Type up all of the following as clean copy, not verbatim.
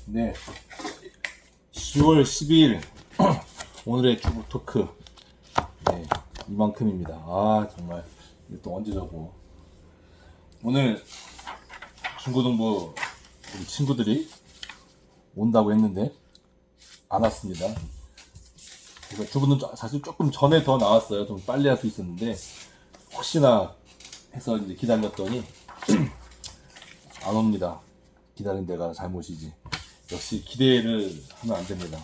네, 10월 12일 오늘의 주부 토크. 네, 이만큼입니다. 아 정말 이거 또 언제 저고. 오늘 중고등부 우리 친구들이 온다고 했는데 안 왔습니다. 그래서 주부는 사실 조금 전에 더 나왔어요. 좀 빨리 할 수 있었는데 혹시나 해서 이제 기다렸더니 안 옵니다. 기다린 데가 잘못이지. 역시 기대를 하면 안 됩니다.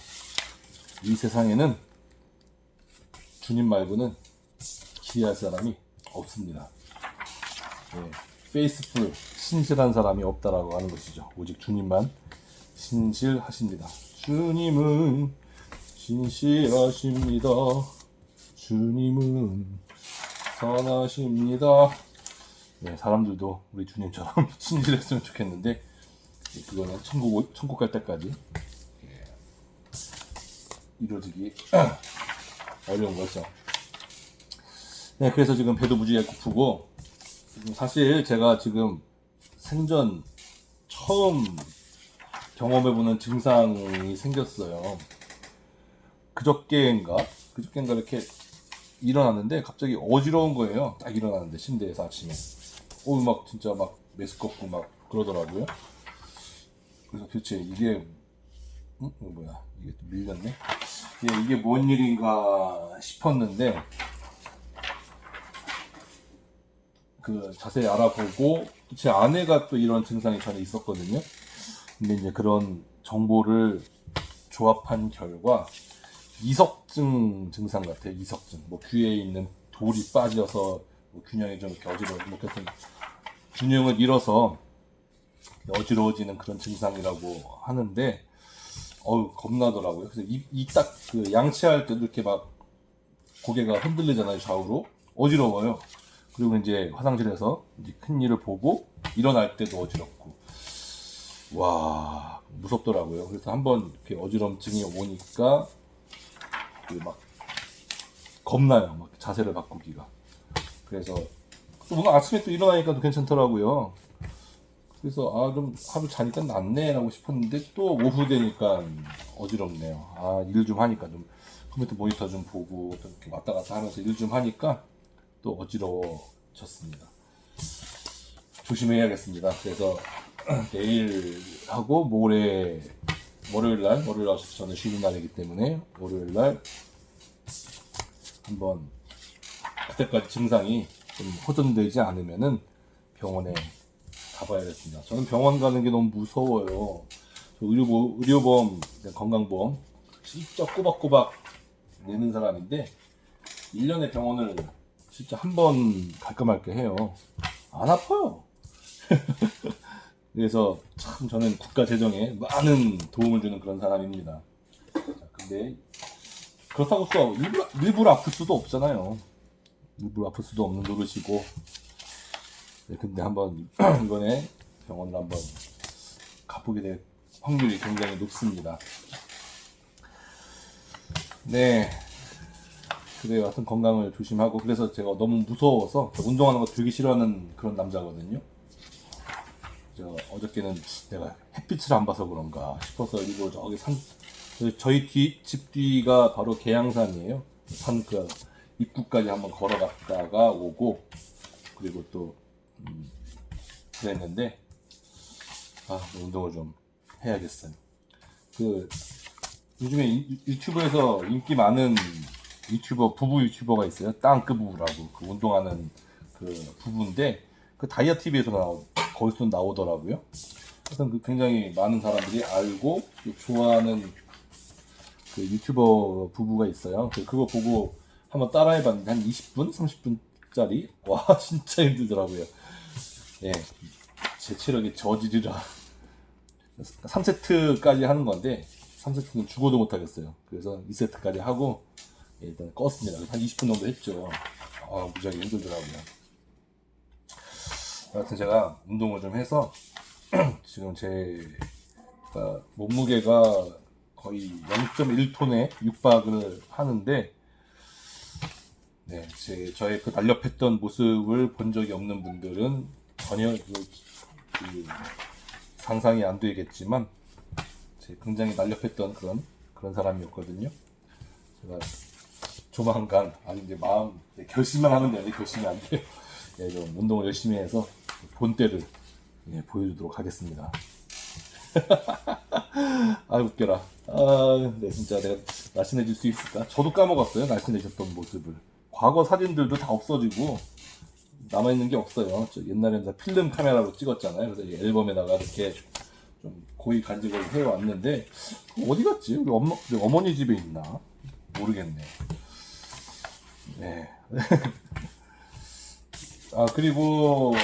이 세상에는 주님 말고는 기대할 사람이 없습니다. 네, 페이스풀, 신실한 사람이 없다라고 하는 것이죠. 오직 주님만 신실하십니다. 주님은 신실하십니다. 주님은 선하십니다. 네, 사람들도 우리 주님처럼 신실했으면 좋겠는데 그거는 천국 갈 때까지 이루어지기 어려운 거죠. 네, 그래서 지금 배도 무지하게 고프고, 사실 제가 지금 생전 처음 경험해보는 증상이 생겼어요. 그저께인가 이렇게 일어났는데 갑자기 어지러운 거예요. 딱 일어났는데 침대에서 아침에 막 진짜 막 메스껍고 막 그러더라고요. 그래서 도대체 이게 뭐야, 이게 또 밀렸네. 이게 뭔 일인가 싶었는데 그 자세히 알아보고, 제 아내가 또 이런 증상이 전에 있었거든요. 근데 이제 그런 정보를 조합한 결과 이석증 증상 같아요. 이석증. 뭐 귀에 있는 돌이 빠져서 뭐 균형이 좀 이렇게 어지러워, 균형을 잃어서 어지러워지는 그런 증상이라고 하는데, 겁나더라고요. 그래서 이 딱 그 양치할 때도 이렇게 막 고개가 흔들리잖아요. 좌우로. 어지러워요. 그리고 이제 화장실에서 이제 큰 일을 보고 일어날 때도 어지럽고. 와, 무섭더라고요. 그래서 한번 이렇게 어지럼증이 오니까 막 겁나요. 막 자세를 바꾸기가. 그래서 또 뭔가 아침에 또 일어나니까 또 괜찮더라고요. 그래서 좀 하루 자니까 낫네라고 싶었는데 또 오후 되니까 어지럽네요. 일 좀 하니까 좀 컴퓨터 모니터 좀 보고 또 이렇게 왔다 갔다 하면서 일 좀 하니까 또 어지러워졌습니다. 조심해야겠습니다. 그래서 내일 하고 월요일날 어차피 저는 쉬는 날이기 때문에 월요일날 한번, 그때까지 증상이 좀 호전되지 않으면은 병원에 가봐야겠습니다. 저는 병원 가는 게 너무 무서워요. 의료보험, 건강보험 진짜 꼬박꼬박 내는 사람인데 1년에 병원을 진짜 한 번 갈까 말까 해요. 안 아파요. 그래서 참 저는 국가 재정에 많은 도움을 주는 그런 사람입니다. 근데 그렇다고 또 일부러 아플 수도 없잖아요. 일부러 아플 수도 없는 노릇이고. 네, 근데 한번 이번에 병원을 한번 가보게 될 확률이 굉장히 높습니다. 네, 그래요. 하여튼 건강을 조심하고. 그래서 제가 너무 무서워서, 운동하는 거 되게 싫어하는 그런 남자거든요. 제가 어저께는 내가 햇빛을 안 봐서 그런가 싶어서 일부러 저희 집 뒤가 바로 계양산이에요. 산 그 입구까지 한번 걸어갔다가 오고, 그리고 또 그랬는데 운동을 좀 해야겠어요. 요즘에 유튜브에서 인기 많은 부부 유튜버가 있어요. 땅끄부라고, 그 운동하는 그 부부인데, 그 다이아 TV에서 거기서 나오더라고요. 하여튼 굉장히 많은 사람들이 알고 좋아하는 그 유튜버 부부가 있어요. 그거 보고 한번 따라해봤는데 한 20분, 30분짜리. 와, 진짜 힘들더라고요. 예, 제 체력이 저지르라. 3세트까지 하는 건데 3세트는 죽어도 못하겠어요. 그래서 2세트까지 하고 일단 껐습니다. 한 20분 정도 했죠. 무지하게 힘들더라고요. 하여튼 제가 운동을 좀 해서 지금 제 몸무게가 거의 0.1톤에 육박을 하는데, 네, 저의 그 날렵했던 모습을 본 적이 없는 분들은 전혀 상상이 안 되겠지만 굉장히 날렵했던 그런 사람이었거든요. 제가 조만간, 아니 이제 결심만 하면 되는데 결심이 안 돼요. 예, 좀 운동을 열심히 해서 본때를 보여주도록 하겠습니다. 아, 웃겨라. 아, 네, 진짜 내가 날씬해질 수 있을까? 저도 까먹었어요, 날씬해졌던 모습을. 과거 사진들도 다 없어지고 남아있는 게 없어요. 옛날에는 다 필름 카메라로 찍었잖아요. 그래서 이 앨범에다가 이렇게 좀 고이 간직을 해왔는데 어디 갔지? 우리 어머니 집에 있나? 모르겠네. 네. 아, 그리고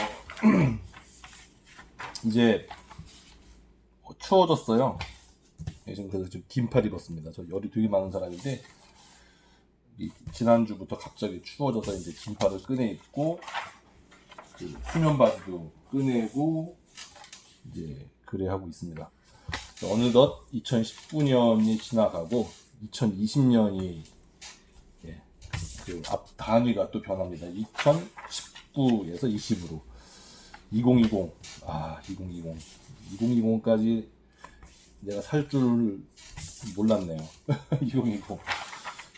이제 추워졌어요. 지금 그래서 지금 긴팔 입었습니다. 저 열이 되게 많은 사람인데 지난주부터 갑자기 추워져서 이제 긴팔을 꺼내 입고 그 수면 바지도 꺼내고 이제 그래 하고 있습니다. 어느덧 2019년이 지나가고 2020년이 그 앞 단위가 또 변합니다. 2019에서 20으로 2020 2020까지 내가 살 줄 몰랐네요. 2020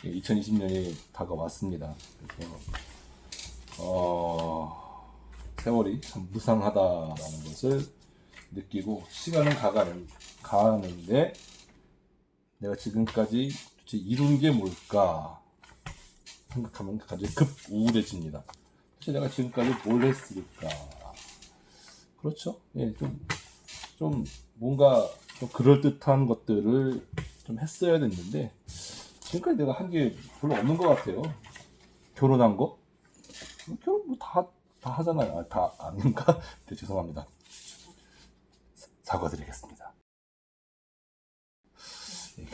2020년이 다가왔습니다. 그래서 세월이 참 무상하다라는 것을 느끼고 시간은 가는데 내가 지금까지 도대체 이룬 게 뭘까 생각하면 갑자기 급 우울해집니다. 도대체 내가 지금까지 뭘 했을까? 그렇죠? 예, 좀 뭔가 좀 그럴듯한 것들을 좀 했어야 됐는데 지금까지 내가 한 게 별로 없는 것 같아요. 결혼한 거? 결혼 뭐 다 하잖아요. 다 아닌가? 네, 죄송합니다. 사과드리겠습니다. 네,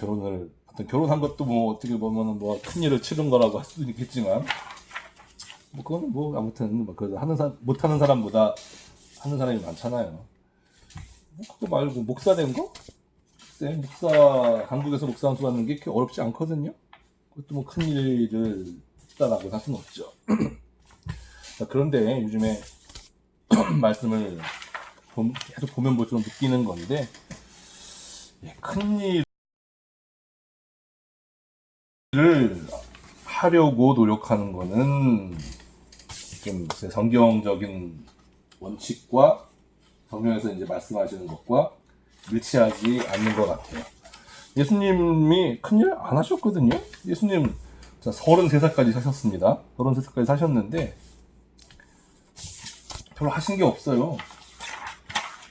결혼한 것도 뭐 어떻게 보면 뭐 큰 일을 치른 거라고 할 수도 있겠지만 뭐 그거는 뭐 아무튼 뭐 못하는 사람보다 하는 사람이 많잖아요. 뭐 그거 말고 목사 된 거? 글쎄, 한국에서 목사 한 수 받는 게 그렇게 어렵지 않거든요. 그것도 뭐 큰 일을 했다라고 할 수는 없죠. 그런데 요즘에 말씀을 계속 보면 볼수록 느끼는 건데 큰 일을 하려고 노력하는 거는 좀 성경적인 원칙과 성경에서 이제 말씀하시는 것과 일치하지 않는 것 같아요. 예수님이 큰일 안 하셨거든요. 예수님 33살까지 사셨습니다. 33살까지 사셨는데 별로 하신 게 없어요.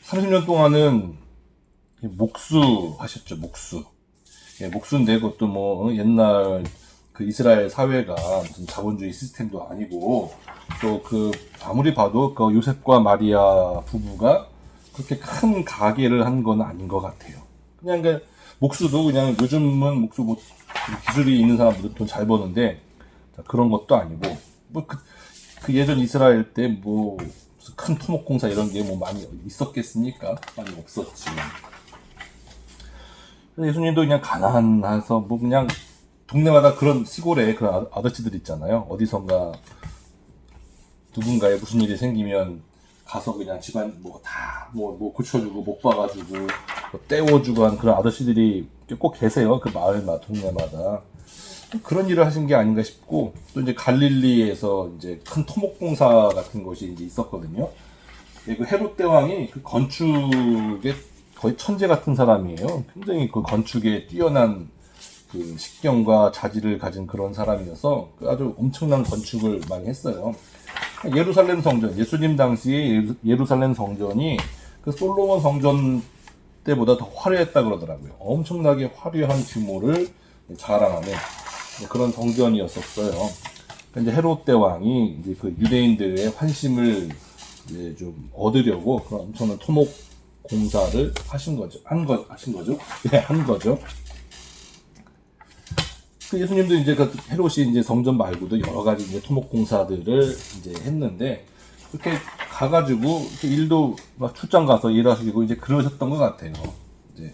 30년 동안은 목수 하셨죠. 목수인데 그것도 뭐 옛날 그 이스라엘 사회가 무슨 자본주의 시스템도 아니고 또 아무리 봐도 그 요셉과 마리아 부부가 그렇게 큰 가게를 한 건 아닌 것 같아요. 그냥 목수도 그냥 요즘은 목수 뭐 기술이 있는 사람들은 돈 잘 버는데 그런 것도 아니고 뭐 그 예전 이스라엘 때 뭐 큰 토목공사 이런 게 뭐 많이 있었겠습니까? 많이 없었지. 예수님도 그냥 가난해서 뭐 그냥 동네마다 그런 시골에 그런 아저씨들 있잖아요. 어디선가 누군가에 무슨 일이 생기면 가서 그냥 집안 뭐 고쳐주고 목 봐가지고 뭐 떼워주고 한 그런 아저씨들이 꼭 계세요. 그 마을마다 동네마다 그런 일을 하신 게 아닌가 싶고 또 이제 갈릴리에서 이제 큰 토목공사 같은 것이 이제 있었거든요. 그 헤롯 대왕이 그 건축에 거의 천재 같은 사람이에요. 굉장히 그 건축에 뛰어난 그 식견과 자질을 가진 그런 사람이어서 아주 엄청난 건축을 많이 했어요. 예루살렘 성전, 예수님 당시에 예루살렘 성전이 그 솔로몬 성전 때보다 더 화려했다 그러더라고요. 엄청나게 화려한 규모를 자랑하는 그런 성전이었었어요. 이제 헤롯 대왕이 이제 그 유대인들의 환심을 이제 좀 얻으려고 그런 엄청난 토목 공사를 하신 거죠. 한 거죠. 그 예수님도 이제 그 헤롯이 이제 성전 말고도 여러 가지 이제 토목 공사들을 이제 했는데 그렇게 가가지고 이렇게 일도 막 출장 가서 일하시고 이제 그러셨던 것 같아요. 이제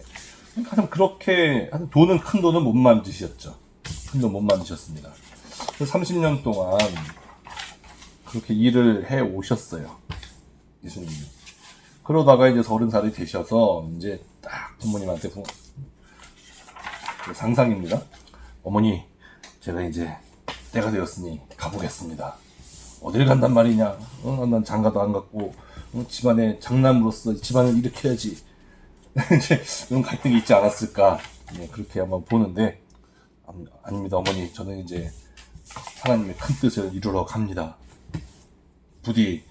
가장 그렇게 큰 돈은 못 만드셨죠. 큰 돈 못 만드셨습니다. 30년 동안 그렇게 일을 해 오셨어요. 예수님이. 그러다가 이제 30살이 되셔서 이제 딱 부모님한테 상상입니다. 어머니, 제가 이제 때가 되었으니 가보겠습니다. 어딜 간단 말이냐? 난 장가도 안 갔고 집안의 장남으로서 집안을 일으켜야지. 이제 이런 갈등이 있지 않았을까? 네, 그렇게 한번 보는데 아닙니다, 어머니. 저는 이제 하나님의 큰 뜻을 이루러 갑니다. 부디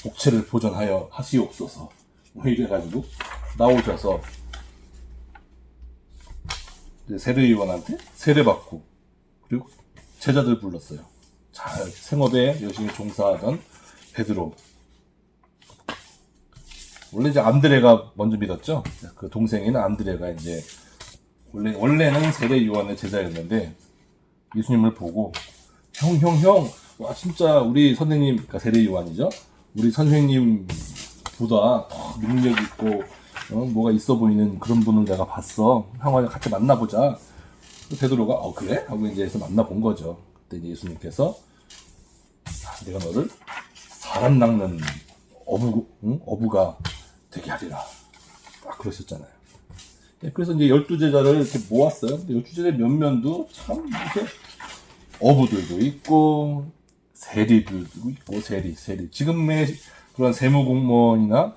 복체를 보존하여 하시옵소서. 뭐 이래가지고 나오셔서 세례요한한테 세례받고 그리고 제자들 불렀어요. 잘 생업에 열심히 종사하던 베드로. 원래 이제 안드레가 먼저 믿었죠. 그 동생인 안드레가 이제 원래는 세례 요한의 제자였는데 예수님을 보고 형, 와 진짜 우리 선생님, 그러니까 세례 요한이죠. 우리 선생님보다 능력 있고 뭐가 있어 보이는 그런 분을 내가 봤어. 형아 같이 만나보자. 베드로가 그래? 하고 이제 해서 만나본 거죠. 그때 이제 예수님께서 내가 너를 사람 낚는 어부가 되게 하리라. 딱 그러셨잖아요. 그래서 이제 12제자를 이렇게 모았어요. 12제자 몇몇도 참 이렇게 어부들도 있고 세리들도 있고 세리. 지금의 그런 세무공무원이나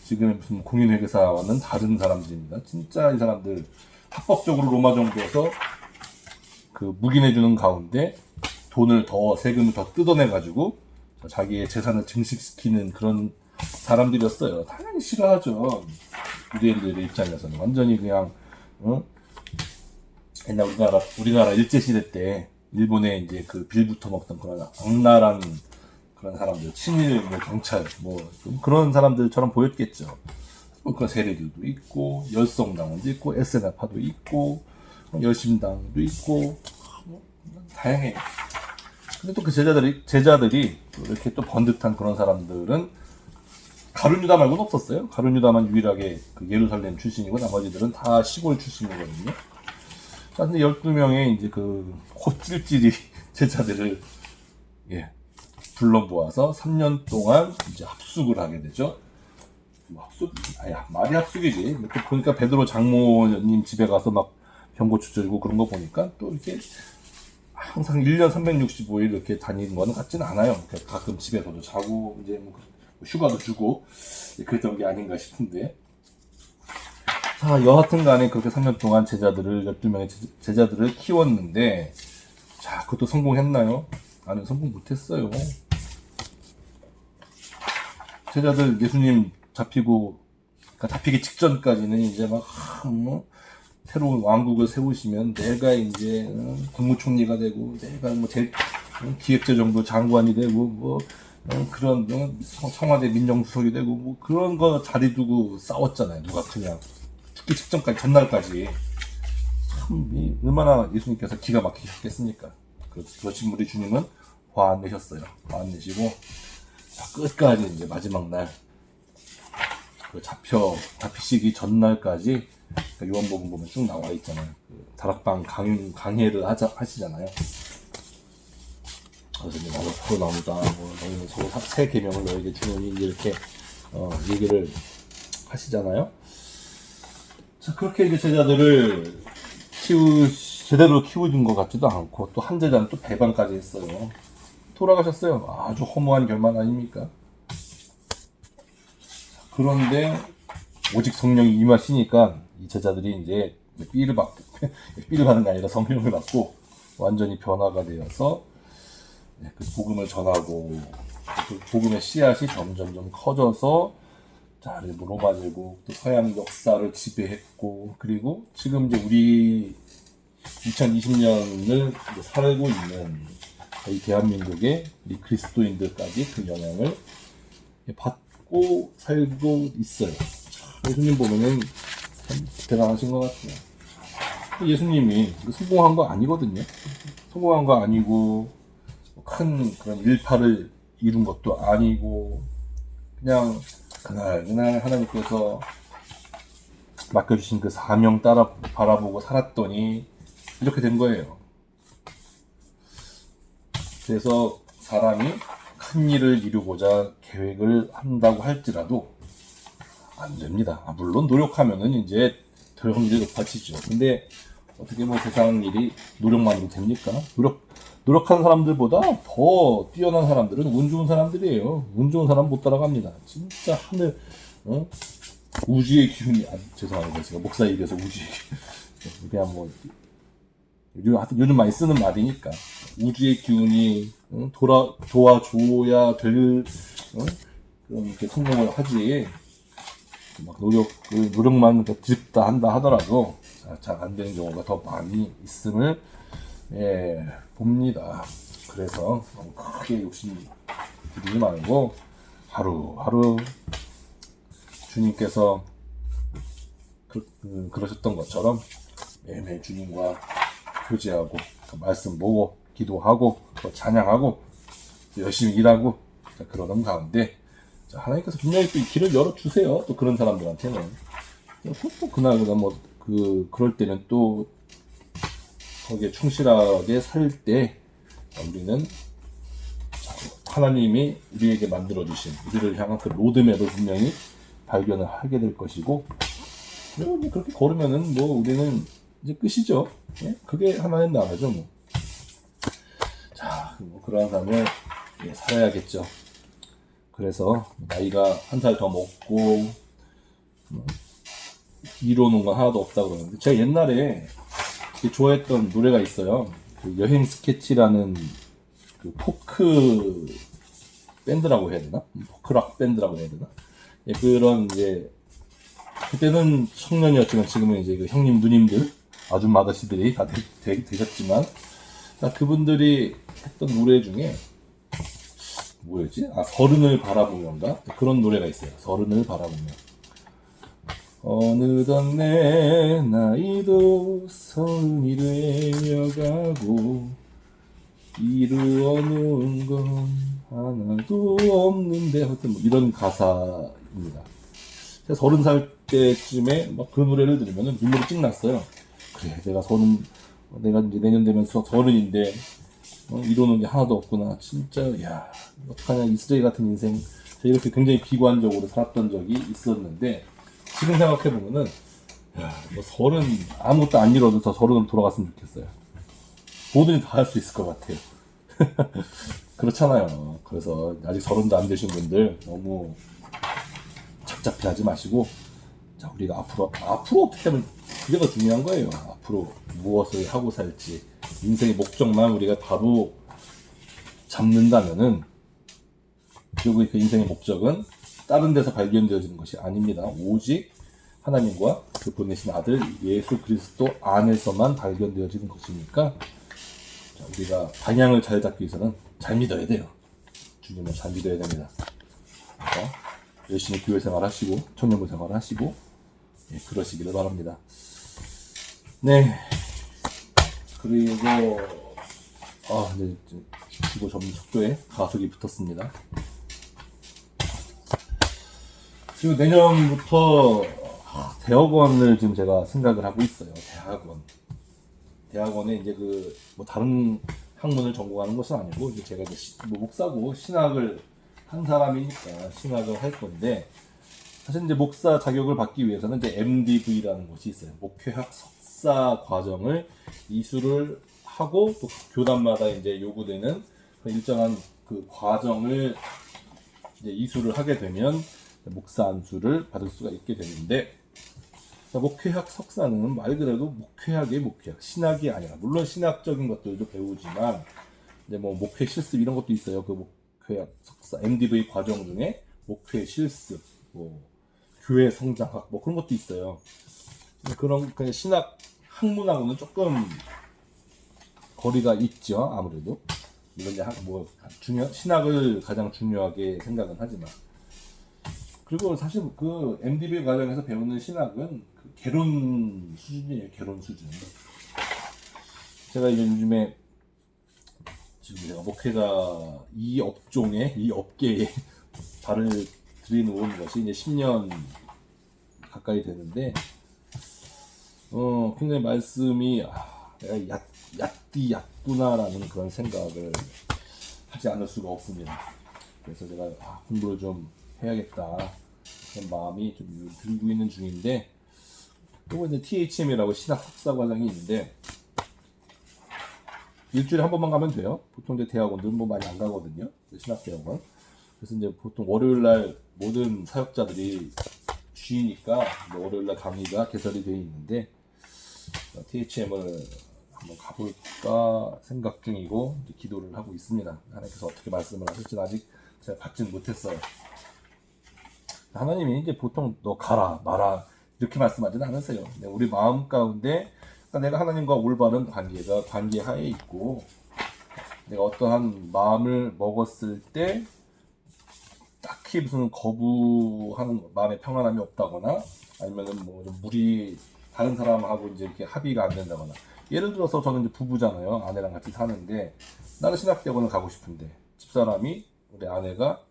지금의 무슨 공인회계사와는 다른 사람들입니다. 진짜 이 사람들 합법적으로 로마 정부에서 그 묵인해주는 가운데 돈을 더 세금을 더 뜯어내가지고 자기의 재산을 증식시키는 그런 사람들이었어요. 당연히 싫어하죠. 유대인들의 입장에서는 완전히 그냥 옛날 우리나라 일제시대 때 일본에 이제 그 빌부터 먹던 그런 악랄한 그런 사람들, 친일 경찰 그런 사람들처럼 보였겠죠. 그런 세리들도 있고 열성당원도 있고 SNF파도 있고 열심당도 있고 다양해요. 근데 또 그 제자들이 이렇게 또 번듯한 그런 사람들은 가룟유다 말고는 없었어요. 가룟유다만 유일하게 그 예루살렘 출신이고 나머지들은 다 시골 출신이거든요. 자, 근데 12명의 이제 그 코찔찔이 제자들을 불러 모아서 3년 동안 이제 합숙을 하게 되죠. 말이 합숙이지. 보니까 베드로 장모님 집에 가서 막 병고추 들고 그런 거 보니까 또 이렇게 항상 1년 365일 이렇게 다니는 거는 같지는 않아요. 그러니까 가끔 집에서도 자고 이제 뭐 휴가도 주고 그랬던 게 아닌가 싶은데. 자, 여하튼 간에 그렇게 3년 동안 12명의 제자들을 키웠는데, 자, 그것도 성공했나요? 아니, 성공 못했어요. 제자들 예수님 잡히기 직전까지는 이제 막, 새로운 왕국을 세우시면 내가 이제 국무총리가 되고, 내가 기획재정부 장관이 되고, 그런 청와대 민정수석이 되고, 그런 거 자리 두고 싸웠잖아요. 누가 그냥. 죽기 직전까지, 전날까지. 참, 얼마나 예수님께서 기가 막히셨겠습니까? 그렇지만 우리 주님은 화 안 내셨어요. 화 안 내시고, 끝까지 이제 마지막 날, 잡히시기 전날까지, 요한복음 보면 쭉 나와 있잖아요. 다락방 강해를 하시잖아요. 그래서 이제 나도 서로 나누자, 너희는 서로 새 계명을 너에게 주노니 이렇게 얘기를 하시잖아요. 자, 그렇게 이제 제자들을 제대로 키워준 것 같지도 않고, 또 한 제자는 또 배반까지 했어요. 돌아가셨어요. 아주 허무한 결말 아닙니까? 그런데 오직 성령이 임하시니까 이 제자들이 이제 삐를 받는 게 아니라 성령을 받고 완전히 변화가 되어서 그 복음을 전하고, 그 복음의 씨앗이 점점 커져서 로마 제국 또 서양 역사를 지배했고, 그리고 지금 이제 우리 2020년을 살고 있는 이 대한민국의 우리 그리스도인들까지 그 영향을 받고 살고 있어요. 예수님 보면은 참 대단하신 것 같아요. 예수님이 성공한 거 아니거든요. 성공한 거 아니고 큰 그런 일파를 이룬 것도 아니고, 그냥 그날 하나님께서 맡겨주신 그 사명 따라 바라보고 살았더니 이렇게 된 거예요. 그래서 사람이 큰 일을 이루고자 계획을 한다고 할지라도 안 됩니다. 물론 노력하면은 이제 될 확률이 높아지죠. 근데 어떻게 뭐 세상 일이 노력만으로 됩니까? 노력하는 사람들보다 더 뛰어난 사람들은 운 좋은 사람들이에요. 운 좋은 사람 못 따라갑니다. 진짜 하늘, 우주의 기운이, 죄송합니다. 제가 목사 얘기해서 우주의 기운. 그냥 뭐, 요즘 많이 쓰는 말이니까. 우주의 기운이, 도와줘야 될, 그런 이렇게 성공을 하지. 막 노력만 뒤집다 한다 하더라도 잘 안 되는 경우가 더 많이 있음을 봅니다. 그래서 너무 크게 욕심 부리지 말고 하루하루 주님께서 그러셨던 것처럼 매일매일 주님과 교제하고 말씀 보고 기도하고 찬양하고 열심히 일하고 그러는 가운데 하나님께서 분명히 또 이 길을 열어주세요. 또 그런 사람들한테는. 또 그날 그럴 때는 또 거기에 충실하게 살 때 우리는 하나님이 우리에게 만들어주신 우리를 향한 그 로드맵을 분명히 발견을 하게 될 것이고, 그리고 이제 그렇게 걸으면은 뭐 우리는 이제 끝이죠. 예? 그게 하나님 나라죠. 뭐. 자, 뭐 그러한 삶을 살아야겠죠. 그래서 나이가 한 살 더 먹고 이루어놓은 건 하나도 없다고 그러는데, 제가 옛날에 좋아했던 노래가 있어요. 그 여행 스케치라는 그 포크 밴드라고 해야 되나? 포크락 밴드라고 해야 되나? 예, 그런 이제 그때는 청년이었지만 지금은 이제 그 형님 누님들 아줌마 아저씨들이 다 되셨지만, 그분들이 했던 노래 중에 뭐였지? 서른을 바라보면가? 그런 노래가 있어요. 서른을 바라보면. 어느덧 내 나이도 서른이 되어가고 이루어 놓은 건 하나도 없는데, 하여튼 뭐 이런 가사입니다. 30살 때쯤에 막 그 노래를 들으면 눈물이 찡 났어요. 그래, 내가 이제 내년 되면 서른인데 이루는 게 하나도 없구나. 진짜, 야, 어떡하냐, 이 쓰레기 같은 인생. 제가 이렇게 굉장히 비관적으로 살았던 적이 있었는데, 지금 생각해보면은, 야, 뭐 아무것도 안 이뤄도 저 서른으로 돌아갔으면 좋겠어요. 뭐든지 다 할 수 있을 것 같아요. 그렇잖아요. 그래서 아직 서른도 안 되신 분들 너무 착잡해 하지 마시고, 자, 우리가 앞으로 어떻게 하면 그게 더 중요한 거예요. 앞으로 무엇을 하고 살지. 인생의 목적만 우리가 바로 잡는다면은, 그리고 그 인생의 목적은 다른 데서 발견되어지는 것이 아닙니다. 오직 하나님과 그 보내신 아들 예수 그리스도 안에서만 발견되어지는 것이니까, 자, 우리가 방향을 잘 잡기 위해서는 잘 믿어야 돼요. 주님을 잘 믿어야 됩니다. 그래서 열심히 교회 생활 하시고 청년부 생활 하시고 그러시기를 바랍니다. 네. 그리고 이제 기고 전문 속도에 가속이 붙었습니다. 그리고 내년부터 대학원을 지금 제가 생각을 하고 있어요. 대학원에 이제 뭐 다른 학문을 전공하는 것은 아니고, 이제 제가 이제 목사고 신학을 한 사람이니까 신학을 할 건데, 사실 이제 목사 자격을 받기 위해서는 이제 MDV라는 것이 있어요. 목회학 석사 과정을 이수를 하고, 또 교단마다 이제 요구되는 일정한 그 과정을 이제 이수를 하게 되면 목사 안수를 받을 수가 있게 되는데, 목회학 석사는 말 그대로 목회학의 목회학, 신학이 아니라, 물론 신학적인 것들도 배우지만 이제 뭐 목회 실습 이런 것도 있어요. 그 목회학 석사 MDV 과정 중에 목회 실습, 뭐 교회 성장학 뭐 그런 것도 있어요. 그런 그냥 신학 학문하고는 조금 거리가 있죠. 아무래도 이런 이제 신학을 가장 중요하게 생각은 하지만, 그리고 사실 그 MDB 과정에서 배우는 신학은 그 개론 수준이에요. 개론 수준. 제가 이제 요즘에 지금 제가 목회자 이 업계에 발을 들이놓은 것이 이제 10년 가까이 되는데, 굉장히 말씀이 내가 얕구나라는 그런 생각을 하지 않을 수가 없습니다. 그래서 제가 공부를 좀 해야겠다. 그런 마음이 좀 들고 있는 중인데, 또 이제 THM이라고 신학 석사 과정이 있는데 일주일에 한 번만 가면 돼요. 보통 이제 대학원들은 뭐 많이 안 가거든요. 신학 대학원. 그래서 이제 보통 월요일 날 모든 사역자들이 쉬니까 월요일 날 강의가 개설이 되어 있는데 THM을 한번 가볼까 생각 중이고 이제 기도를 하고 있습니다. 하나님께서 어떻게 말씀을 하실지는 아직 제가 받지는 못했어요. 하나님이 이제 보통 너 가라 마라 이렇게 말씀하지는 않으세요. 우리 마음 가운데 내가 하나님과 올바른 관계 하에 있고 내가 어떠한 마음을 먹었을 때 딱히 무슨 거부하는 마음의 평안함이 없다거나 아니면은 뭐 좀 무리 다른 사람하고 이제 이렇게 합의가 안 된다거나 예를 들어서 저는 이제 부부잖아요. 아내랑 같이 사는데 나는 신학대학원을 가고 싶은데 집사람이 우리 아내가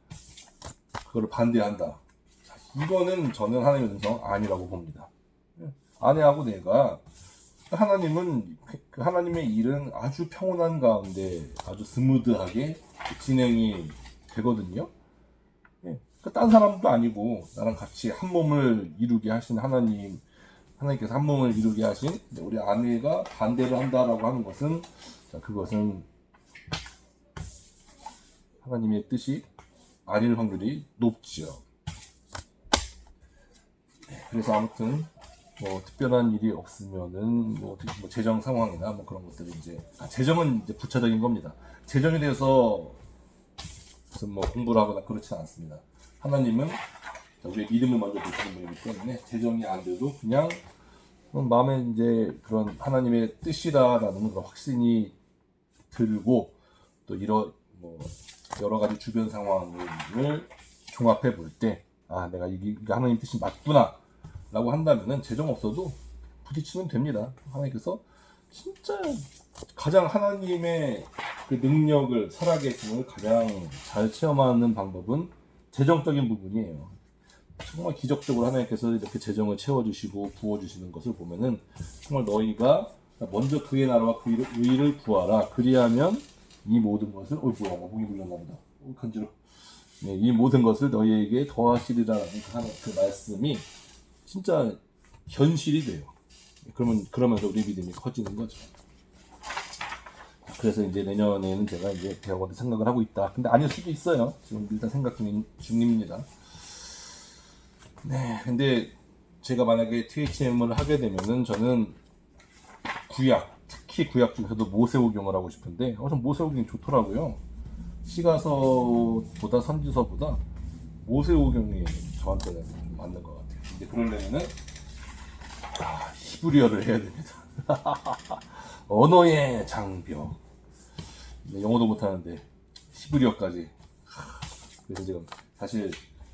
그거를 반대한다. 이거는 저는 하나님의 음성 아니라고 봅니다. 아내하고 내가 하나님은 하나님의 일은 아주 평온한 가운데 아주 스무드하게 진행이 되거든요. 딴 사람도 아니고 나랑 같이 한 몸을 이루게 하신 하나님께서 한 몸을 이루게 하신 우리 아내가 반대를 한다라고 하는 것은 그것은 하나님의 뜻이 아닐 확률이 높지요. 그래서 아무튼 뭐 특별한 일이 없으면은 뭐 재정 상황이나 뭐 그런 것들이 이제 재정은 이제 부차적인 겁니다. 재정에 대해서 무슨 뭐 공부를 하거나 그렇지 않습니다. 하나님은 우리의 믿음을 먼저 보시는 분이기 때문에 재정이 안 돼도 그냥 마음에 이제 그런 하나님의 뜻이다라는 그런 확신이 들고 또 여러 가지 주변 상황을 종합해 볼 때 내가 이게 하나님 뜻이 맞구나 라고 한다면은 재정 없어도 부딪히면 됩니다. 하나님께서 진짜 가장 하나님의 그 능력을 살아계심을 가장 잘 체험하는 방법은 재정적인 부분이에요. 정말 기적적으로 하나님께서 이렇게 재정을 채워주시고 부어주시는 것을 보면은 정말 너희가 먼저 그의 나라와 그 의를 구하라. 그리하면 이 모든 것을 뭐야 목이 물렸나 보다. 간지러. 네, 이 모든 것을 너희에게 더하시리라는 그 말씀이 진짜 현실이 돼요. 그러면서 우리 믿음이 커지는 거죠. 그래서 이제 내년에는 제가 이제 대학원을 생각을 하고 있다. 근데 아닐 수도 있어요. 지금 일단 생각 중입니다. 네, 근데 제가 만약에 THM을 하게 되면은 저는 특히 구약 중에서도 모세오경을 하고 싶은데, 전 모세오경이 좋더라고요. 시가서보다 선지서보다 모세오경이 저한테는 좀 맞는 것 같아요. 근데 그러려면은 히브리어를 해야 됩니다. 언어의 장벽. 영어도 못하는데 히브리어까지. 그래서 지금 사실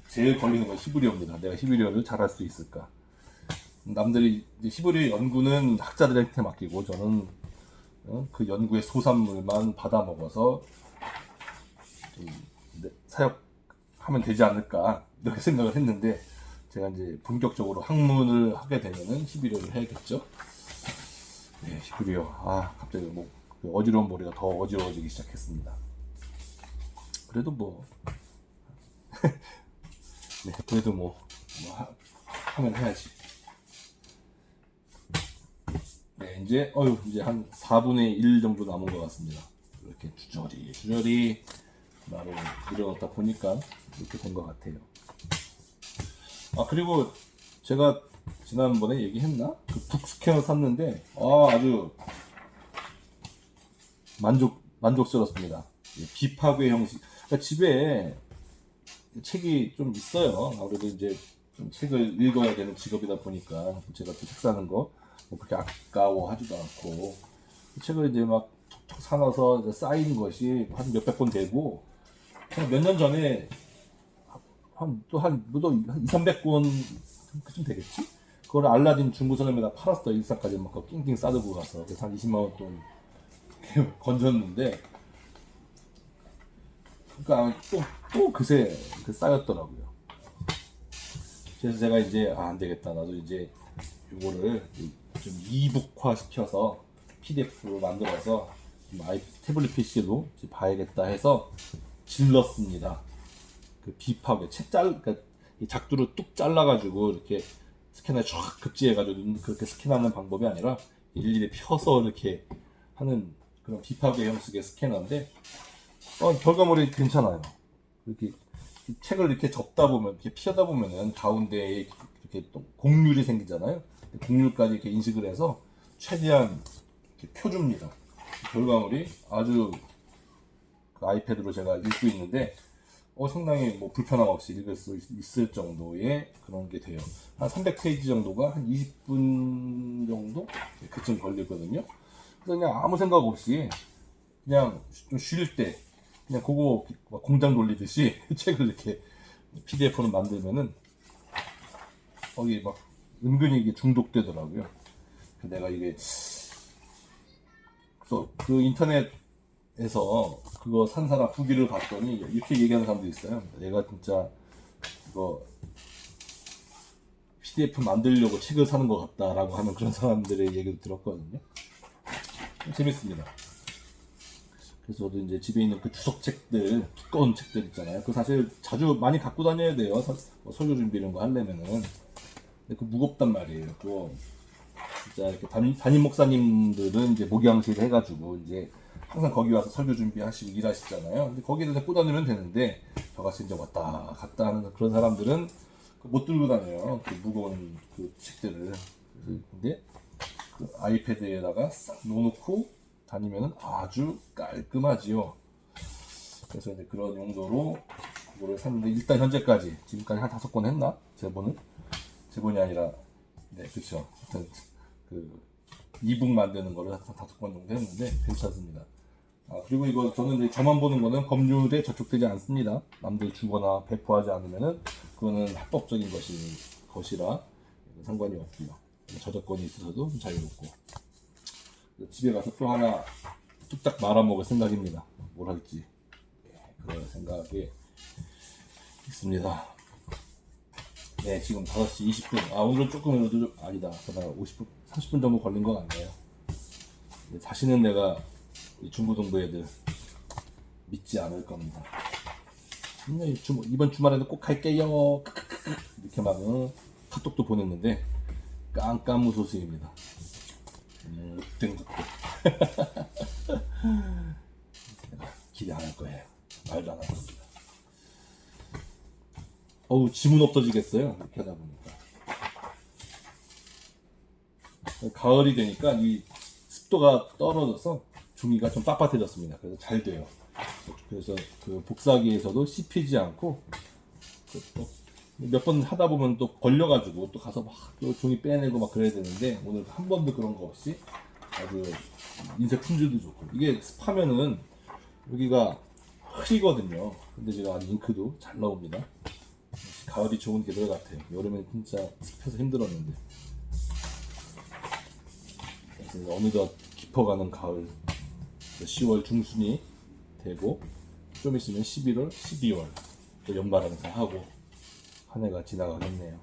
제일 걸리는 건 히브리어입니다. 내가 히브리어를 잘할 수 있을까? 남들이 이제 히브리어 연구는 학자들한테 맡기고 저는 그 연구의 소산물만 받아 먹어서 사역하면 되지 않을까 이렇게 생각을 했는데 제가 이제 본격적으로 학문을 하게 되면은 히브리어를 해야겠죠. 네, 히브리어. 갑자기 그 어지러운 머리가 더 어지러워지기 시작했습니다. 그래도 네, 그래도 하면 해야지. 네, 이제 한 4분의 1 정도 남은 것 같습니다. 이렇게 주저리 나를 늘어놓다 보니까 이렇게 된 것 같아요. 그리고 제가 지난번에 얘기했나? 그 북스캐너 샀는데 아주 만족스럽습니다. 비파괴 형식. 그러니까 집에 책이 좀 있어요. 아무래도 이제 좀 책을 읽어야 되는 직업이다 보니까 제가 또 책 사는 거 그렇게 아까워하지도 않고 책을 이제 막 툭툭 사놔서 쌓인 것이 한 몇백 권 되고 몇 년 전에 한 2, 300권 그쯤 되겠지? 그걸 알라딘 중고서점에다 팔았어. 일산까지 막 낑낑 싸들고 가서 그래서 한 20만 원 돈 건졌는데 그러니까 또 그새 쌓였더라고요. 그래서 제가 이제 안 되겠다. 나도 이제 이거를 좀 이북화 시켜서 PDF로 만들어서 태블릿 PC로 봐야겠다 해서 질렀습니다. 그 비파괴 그러니까 이 작두를 뚝 잘라가지고 이렇게 스캐너에 쫙 급지해가지고 그렇게 스캔하는 방법이 아니라 일일이 펴서 이렇게 하는 그런 비파괴 형식의 스캐너인데 결과물이 괜찮아요. 이렇게 책을 이렇게 접다 보면, 이렇게 피하다 보면은 가운데에 이렇게 또 곡률이 생기잖아요. 곡률까지 이렇게 인식을 해서 최대한 이렇게 펴줍니다. 결과물이 아주 그 아이패드로 제가 읽고 있는데 상당히 뭐 불편함 없이 읽을 수 있을 정도의 그런 게 돼요. 한 300페이지 정도가 한 20분 정도? 그쯤 걸리거든요. 그래서 그냥 아무 생각 없이 그냥 좀 쉴 때 그냥 그거 막 공장 돌리듯이 책을 이렇게 PDF로 만들면은 거기 막 은근히 이게 중독되더라고요. 내가 이게 그래서 그 인터넷에서 그거 산 사람 후기를 봤더니 이렇게 얘기하는 사람도 있어요. 내가 진짜 이거 PDF 만들려고 책을 사는 것 같다라고 하는 그런 사람들의 얘기도 들었거든요. 재밌습니다. 그래서 저도 이제 집에 있는 그 주석책들, 두꺼운 책들 있잖아요. 그 사실 자주 많이 갖고 다녀야 돼요. 설교 준비 이런 거 하려면은. 근데 그 무겁단 말이에요. 그거 진짜 이렇게 담임 목사님들은 이제 목양실 해가지고 이제 항상 거기 와서 설교 준비하시고 일하시잖아요. 근데 거기에 꽂아 다니면 되는데 저같이 이제 왔다 갔다 하는 그런 사람들은 못 들고 다녀요. 그 무거운 그 책들을. 근데 그 아이패드에다가 싹 놓고 다니면 아주 깔끔하지요. 그래서 이제 그런 용도로 그거를 샀는데 일단 현재까지 지금까지 한 5권 했나? 제본이 아니라 그쵸. 하여튼 그 이북 만드는 거를 한 5권 정도 했는데 괜찮습니다. 그리고 이거 저는 이제 저만 보는 거는 법률에 저촉되지 않습니다. 남들 주거나 배포하지 않으면은 그거는 합법적인 것이라 상관이 없고요. 저작권이 있어서도 자유롭고. 집에 가서 또 하나 뚝딱 말아먹을 생각입니다. 뭘 할지 그런 생각이 있습니다. 네, 지금 5시 20분. 오늘은 조금 아니다. 그러나 50분, 30분 정도 걸린 것 같네요. 다시는 내가 이 중고등부 애들 믿지 않을 겁니다. 이번 주말에는 꼭 갈게요. 이렇게 막 카톡도 보냈는데 깜깜무소식입니다. 된 것도 기대 안 할 거예요. 말도 안 할 겁니다. 지문 없어지겠어요. 이렇게 하다 보니까 가을이 되니까 이 습도가 떨어져서 종이가 좀 빳빳해졌습니다. 그래서 잘 돼요. 그래서 그 복사기에서도 씹히지 않고 몇 번 하다 보면 또 걸려가지고 또 가서 막 또 종이 빼내고 막 그래야 되는데 오늘 한 번도 그런 거 없이 아주 인쇄 품질도 좋고 이게 습하면은 여기가 흐리거든요. 근데 제가 아주 잉크도 잘 나옵니다. 가을이 좋은 계절 같아요. 여름엔 진짜 습해서 힘들었는데 그래서 어느덧 깊어가는 가을 10월 중순이 되고 좀 있으면 11월, 12월 또 연말 행사하고 한 해가 지나가겠네요.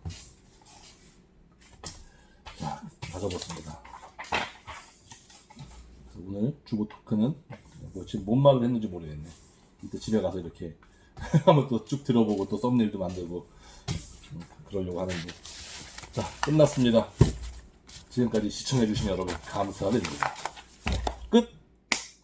자, 다 접었습니다. 오늘 주보 토크는 지금 뭔 말을 했는지 모르겠네. 이때 집에 가서 이렇게 한번 또 쭉 들어보고 또 썸네일도 만들고 그러려고 하는데 자, 끝났습니다. 지금까지 시청해주신 여러분 감사드립니다.